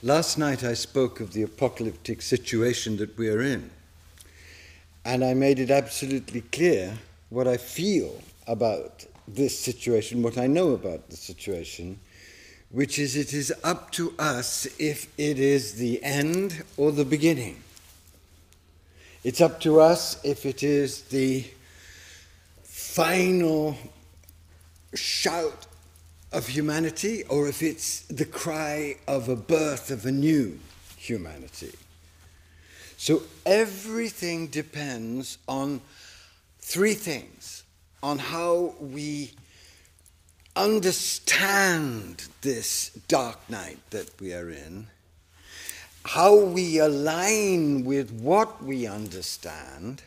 Last night I spoke of the apocalyptic situation that we are in, and I made it absolutely clear what I feel about this situation, what I know about the situation, which is it is up to us if it is the end or the beginning. It's up to us if it is the final shout of humanity or if it's the cry of a birth of a new humanity. So everything depends on three things: on how we understand this dark night that we are in, how we align with what we understand,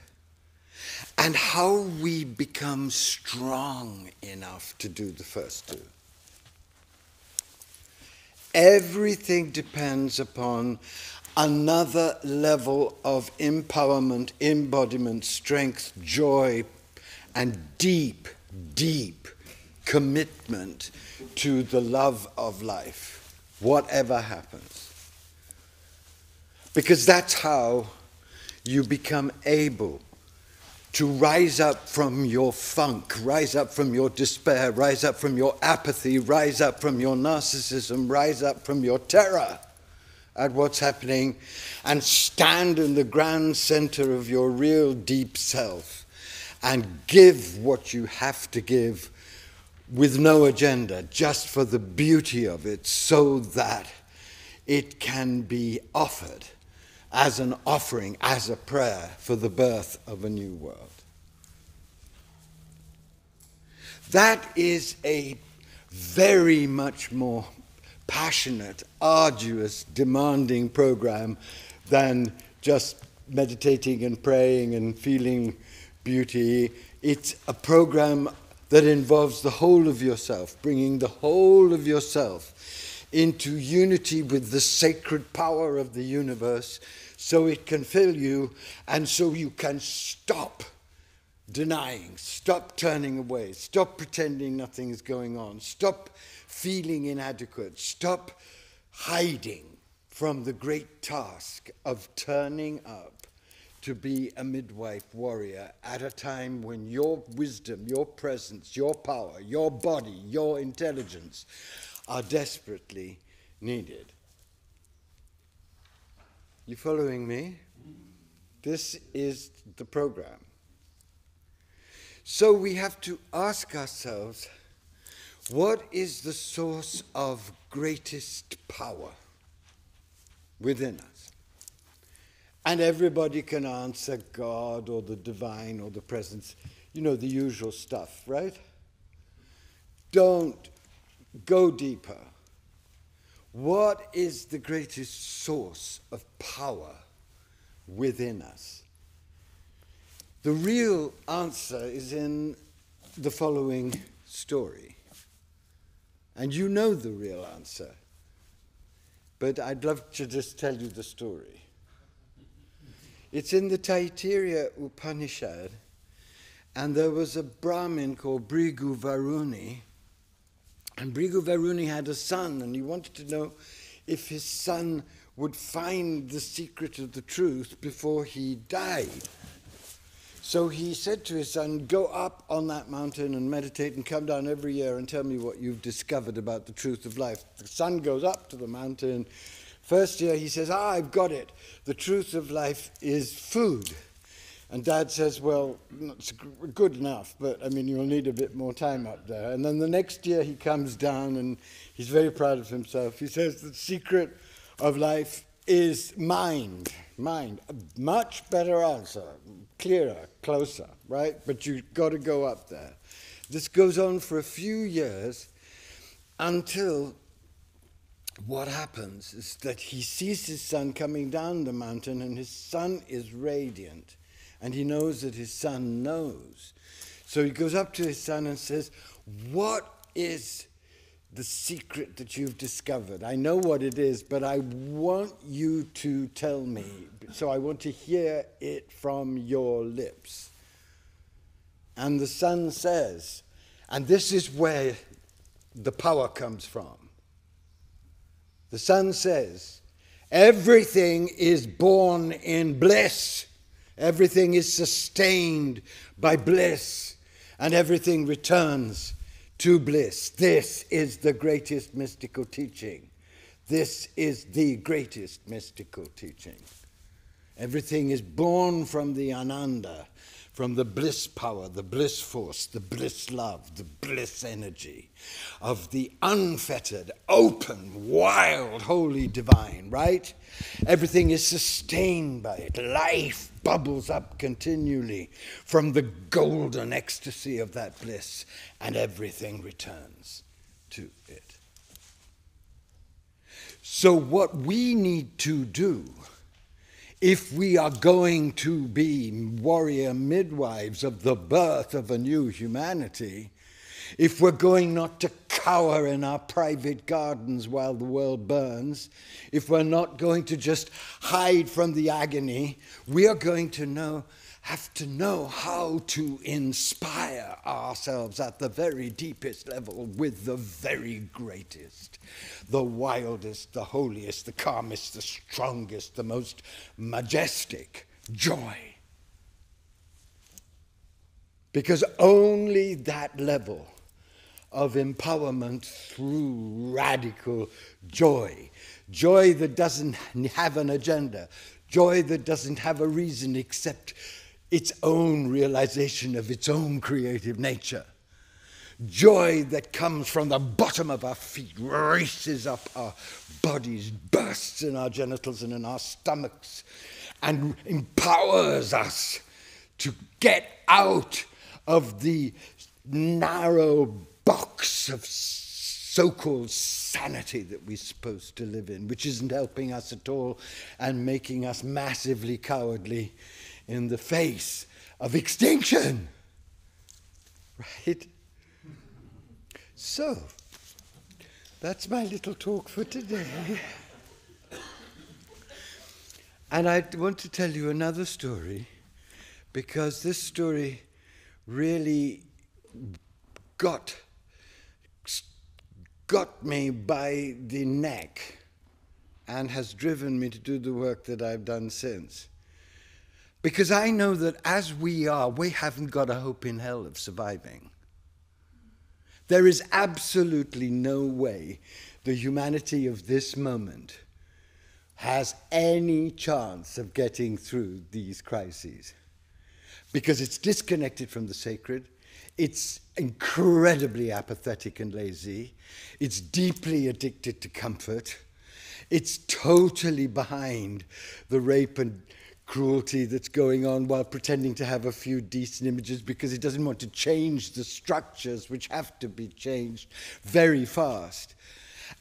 and how we become strong enough to do the first two. Everything depends upon another level of empowerment, embodiment, strength, joy, and deep, deep commitment to the love of life, whatever happens. Because that's how you become able to rise up from your funk, rise up from your despair, rise up from your apathy, rise up from your narcissism, rise up from your terror at what's happening, and stand in the grand center of your real deep self and give what you have to give with no agenda, just for the beauty of it, so that it can be offered as an offering, as a prayer for the birth of a new world. That is a very much more passionate, arduous, demanding program than just meditating and praying and feeling beauty. It's a program that involves the whole of yourself, bringing the whole of yourself into unity with the sacred power of the universe, so it can fill you, and so you can stop denying, stop turning away, stop pretending nothing is going on, stop feeling inadequate, stop hiding from the great task of turning up to be a midwife warrior at a time when your wisdom, your presence, your power, your body, your intelligence are desperately needed. You following me? This is the program. So we have to ask ourselves, what is the source of greatest power within us? And everybody can answer God or the divine or the presence, you know, the usual stuff, right? Don't go deeper. What is the greatest source of power within us? The real answer is in the following story. And you know the real answer, but I'd love to just tell you the story. It's in the Taittiriya Upanishad, and there was a Brahmin called Bhrigu Varuni, and Bhrigu Varuni had a son, and he wanted to know if his son would find the secret of the truth before he died. So he said to his son, go up on that mountain and meditate and come down every year and tell me what you've discovered about the truth of life. The son goes up to the mountain. First year he says, I've got it. The truth of life is food. And Dad says, well, it's good enough, but I mean, you'll need a bit more time up there. And then the next year he comes down and he's very proud of himself. He says, the secret of life is mind. Mind. A much better answer. Clearer, closer, right? But you've got to go up there. This goes on for a few years until what happens is that he sees his son coming down the mountain, and his son is radiant. And he knows that his son knows. So he goes up to his son and says, what is the secret that you've discovered? I know what it is, but I want you to tell me. So I want to hear it from your lips. And the son says, and this is where the power comes from. The son says, Everything is born in bliss. Everything is sustained by bliss. And everything returns to bliss. This is the greatest mystical teaching. This is the greatest mystical teaching. Everything is born from the Ananda, from the bliss power, the bliss force, the bliss love, the bliss energy of the unfettered, open, wild, holy divine, right? Everything is sustained by it. Life bubbles up continually from the golden ecstasy of that bliss, and everything returns to it. So what we need to do, if we are going to be warrior midwives of the birth of a new humanity, if we're going not to cower in our private gardens while the world burns, if we're not going to just hide from the agony, we are going to have to know how to inspire ourselves at the very deepest level with the very greatest, the wildest, the holiest, the calmest, the strongest, the most majestic joy. Because only that level of empowerment through radical joy, joy that doesn't have an agenda, joy that doesn't have a reason except its own realization of its own creative nature, joy that comes from the bottom of our feet, races up our bodies, bursts in our genitals and in our stomachs, and empowers us to get out of the narrow box of so-called sanity that we're supposed to live in, which isn't helping us at all and making us massively cowardly in the face of extinction. Right? So, that's my little talk for today. And I want to tell you another story, because this story really got me by the neck and has driven me to do the work that I've done since. Because I know that as we are, we haven't got a hope in hell of surviving. There is absolutely no way the humanity of this moment has any chance of getting through these crises. Because it's disconnected from the sacred, it's incredibly apathetic and lazy, it's deeply addicted to comfort, it's totally behind the rape and cruelty that's going on while pretending to have a few decent images because it doesn't want to change the structures which have to be changed very fast.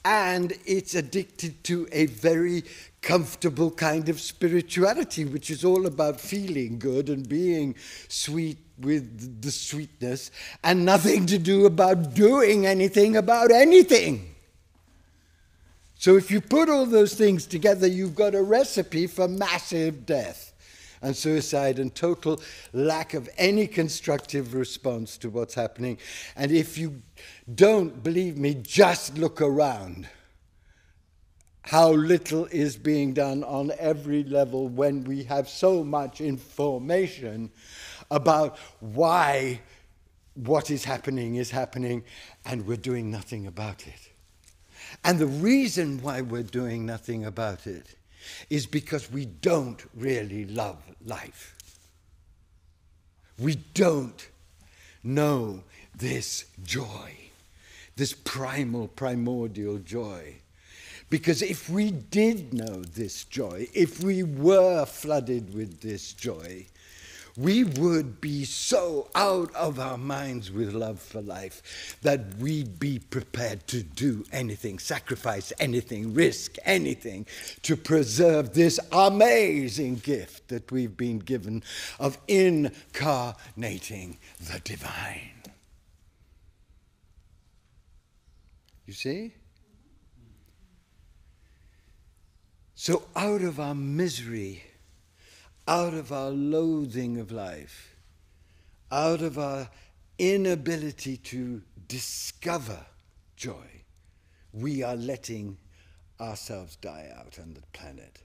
And it's addicted to a very comfortable kind of spirituality, which is all about feeling good and being sweet with the sweetness and nothing to do about doing anything about anything. So if you put all those things together, you've got a recipe for massive death and suicide and total lack of any constructive response to what's happening. And if you don't believe me, just look around. How little is being done on every level when we have so much information about why what is happening, and we're doing nothing about it. And the reason why we're doing nothing about it is because we don't really love life. We don't know this joy, this primordial joy. Because if we did know this joy, if we were flooded with this joy, we would be so out of our minds with love for life that we'd be prepared to do anything, sacrifice anything, risk anything to preserve this amazing gift that we've been given of incarnating the divine. You see? So out of our misery, out of our loathing of life, out of our inability to discover joy, we are letting ourselves die out on the planet.